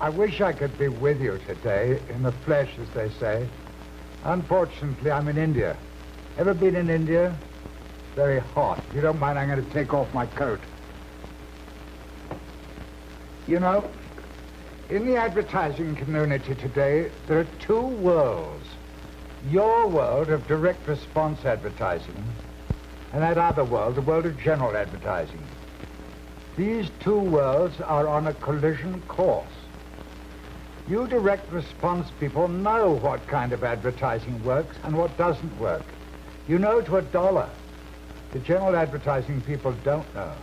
I wish I could be with you today, in the flesh, as they say. Unfortunately, I'm in India. Ever been in India? Very hot. If you don't mind, I'm going to take off my coat. You know, in the advertising community today, there are two worlds. Your world of direct response advertising, and that other world, the world of general advertising. These two worlds are on a collision course. You direct response people know what kind of advertising works and what doesn't work. You know to a dollar. The general advertising people don't know.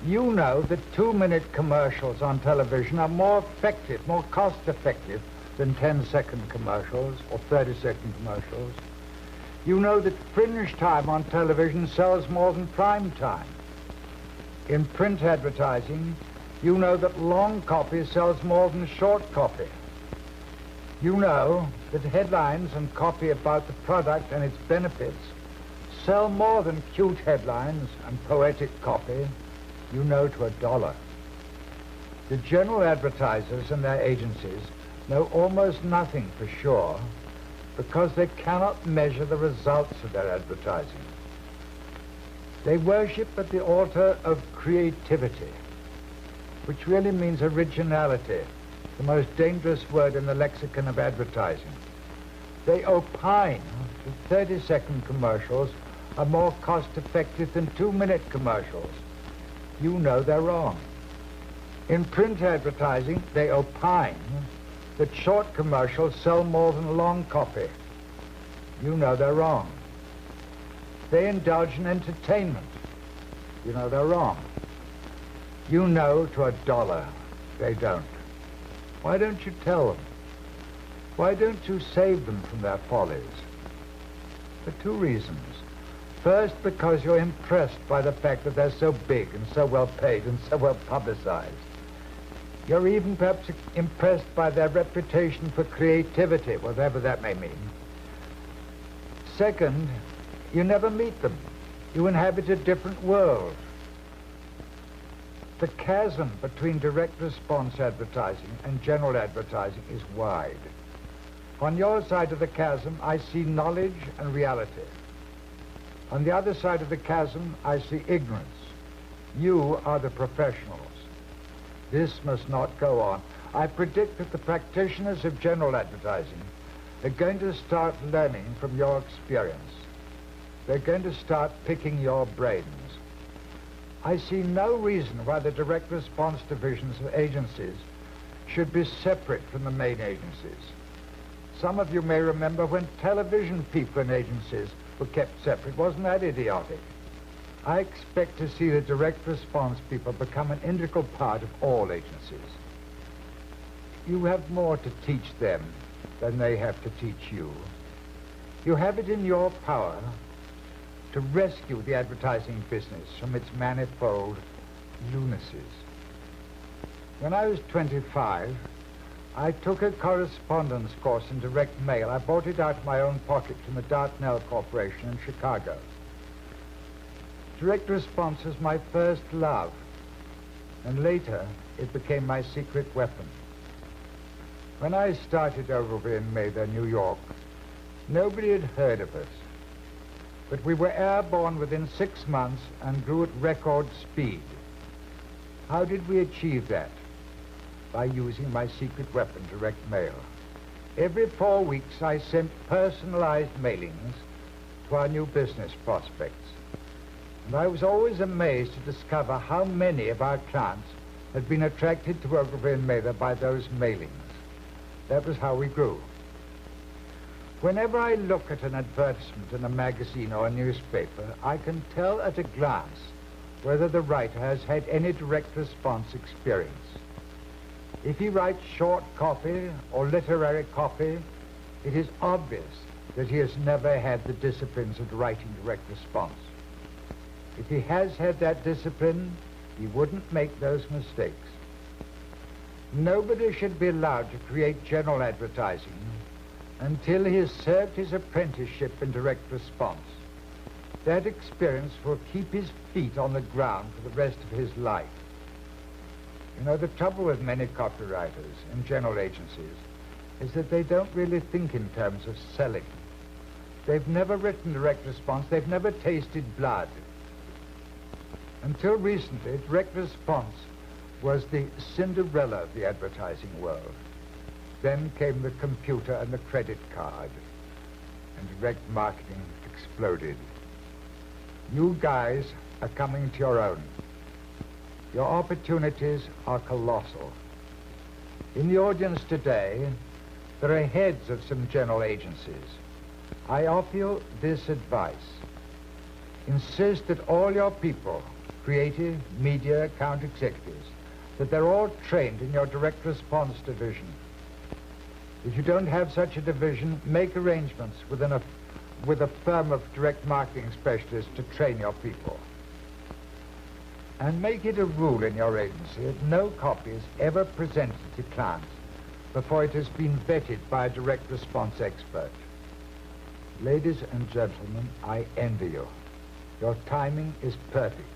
You know that 2-minute commercials on television are more effective, more cost-effective than 10-second commercials or 30-second commercials. You know that fringe time on television sells more than prime time. In print advertising, you know that long copy sells more than short copy. You know that headlines and copy about the product and its benefits sell more than cute headlines and poetic copy. You know to a dollar. The general advertisers and their agencies know almost nothing for sure because they cannot measure the results of their advertising. They worship at the altar of creativity, which really means originality, the most dangerous word in the lexicon of advertising. They opine that 30-second commercials are more cost-effective than 2-minute commercials. You know they're wrong. In print advertising, they opine that short commercials sell more than long copy. You know they're wrong. They indulge in entertainment. You know they're wrong. You know to a dollar they don't. Why don't you tell them? Why don't you save them from their follies? For two reasons. First, because you're impressed by the fact that they're so big and so well paid and so well publicized. You're even perhaps impressed by their reputation for creativity, whatever that may mean. Second, you never meet them. You inhabit a different world. The chasm between direct response advertising and general advertising is wide. On your side of the chasm, I see knowledge and reality. On the other side of the chasm, I see ignorance. You are the professionals. This must not go on. I predict that the practitioners of general advertising are going to start learning from your experience. They're going to start picking your brains. I see no reason why the direct response divisions of agencies should be separate from the main agencies. Some of you may remember when television people in agencies were kept separate. Wasn't that idiotic? I expect to see the direct response people become an integral part of all agencies. You have more to teach them than they have to teach you. You have it in your power to rescue the advertising business from its manifold lunacies. When I was 25, I took a correspondence course in direct mail. I bought it out of my own pocket from the Dartnell Corporation in Chicago. Direct response was my first love, and later it became my secret weapon. When I started Ogilvy and Mather, New York, nobody had heard of us. But we were airborne within 6 months and grew at record speed. How did we achieve that? By using my secret weapon, direct mail. Every 4 weeks, I sent personalized mailings to our new business prospects. And I was always amazed to discover how many of our clients had been attracted to Ogilvy and Mather by those mailings. That was how we grew. Whenever I look at an advertisement in a magazine or a newspaper, I can tell at a glance whether the writer has had any direct response experience. If he writes short copy or literary copy, it is obvious that he has never had the disciplines of writing direct response. If he has had that discipline, he wouldn't make those mistakes. Nobody should be allowed to create general advertising until he has served his apprenticeship in direct response. That experience will keep his feet on the ground for the rest of his life. You know, the trouble with many copywriters and general agencies is that they don't really think in terms of selling. They've never written direct response. They've never tasted blood. Until recently, direct response was the Cinderella of the advertising world. Then came the computer and the credit card, and direct marketing exploded. You guys are coming to your own. Your opportunities are colossal. In the audience today, there are heads of some general agencies. I offer you this advice. Insist that all your people, creative, media, account executives, that they're all trained in your direct response division. If you don't have such a division, make arrangements with a firm of direct marketing specialists to train your people. And make it a rule in your agency that no copy is ever presented to clients before it has been vetted by a direct response expert. Ladies and gentlemen, I envy you. Your timing is perfect.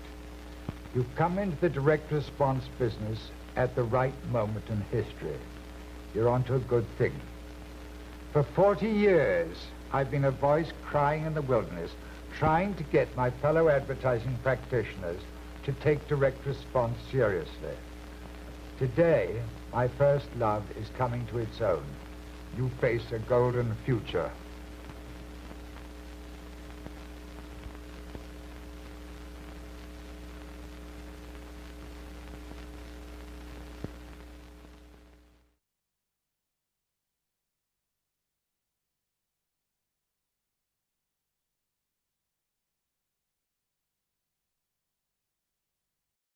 You've come into the direct response business at the right moment in history. You're onto a good thing. For 40 years, I've been a voice crying in the wilderness, trying to get my fellow advertising practitioners to take direct response seriously. Today, my first love is coming to its own. You face a golden future.